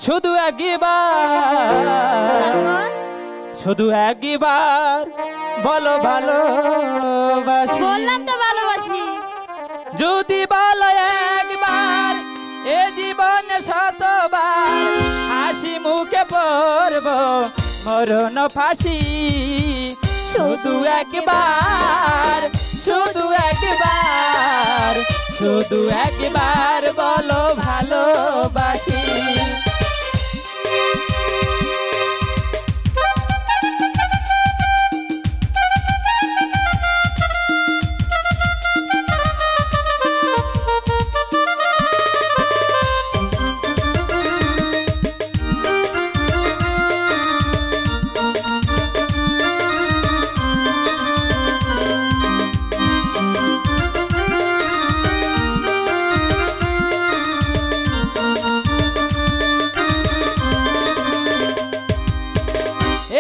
শুধু একবার শুধু একবার বলো ভালোবাসি। বললাম তো ভালোবাসি। যদি বলো একবার এ জীবনে শতবার হাসি মুখে পড়ব মরণ ফাঁসি। শুধু একবার শুধু একবার শুধু একবার বলো ভালোবাসি।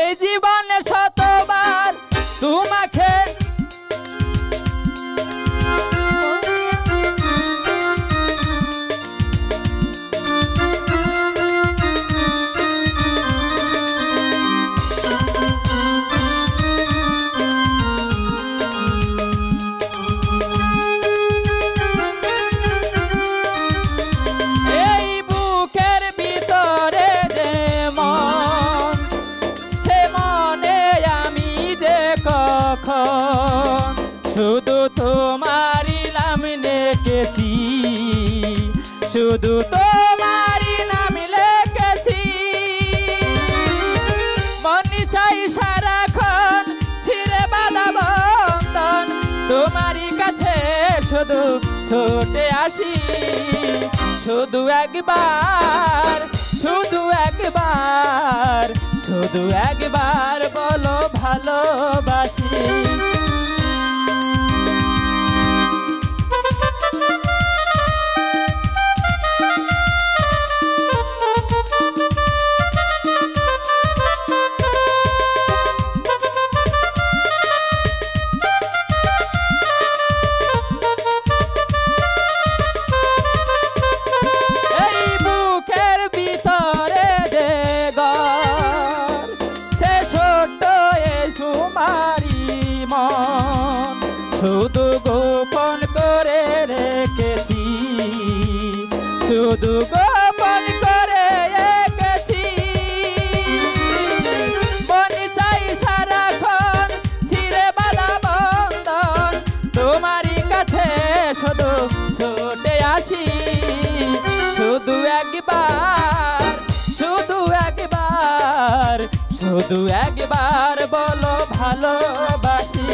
এই জীবনে শতবার তোমাকে এই বুকের ভিতরে যে মন সে মনে আমি যে কখন শুধু তোমারই নাম লিখেছি শুধু তোমারই নাম লিখেছি। মনে চাই সারাক্ষণ ছিঁড়ে বাঁধা বন্ধন তোমারই কাছে শুধু ছুটে আসি। শুধু একবার শুধু একবার শুধু একবার বলো ভালোবাসি। এই বুকের ভিতরে যে ঘর সে ছোট্ট এ সুমারি মন শুধু গোপন করে রেখেছি শুধু গোপন করে রেখেছি। মনে চাই সারাক্ষণ ছিঁড়ে বাঁধা বন্ধন তোমারই কাছে শুধু ছুটে আসি। শুধু একবার শুধু একবার শুধু একবার বলো ভালোবাসি।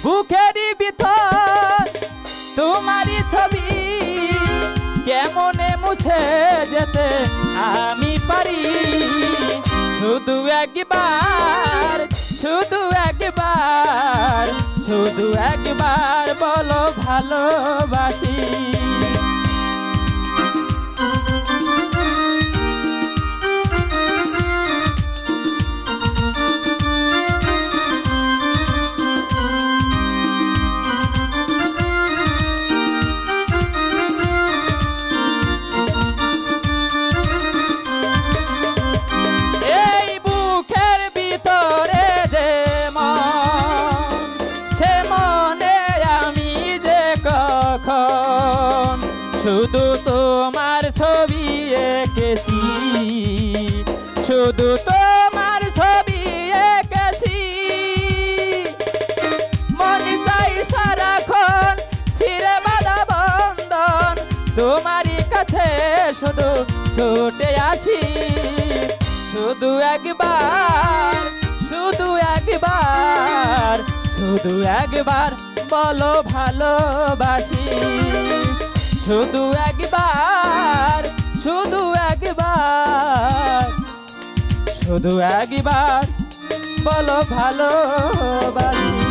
বুকেরই ভিতর তোমারই ছবি কেমনে মুছে যেতে আমি পারি। শুধু একবার শুধু একবার শুধু একবার বলো ভালোবাসি। এই বুকের ভিতরে যে মন সে মনে আমি যে কখন শুধু তোমার ছবি এঁকেছি শুধু তোমার ছবি এঁকেছি। মনে চাই সারাক্ষণ ছিঁড়ে বাঁধা বন্ধন তোমারই কাছে শুধু ছুটে আসি। শুধু একবার শুধু একবার শুধু একবার বলো ভালোবাসি। শুধু একবার শুধু একবার শুধু একবার বলো ভালোবাসি।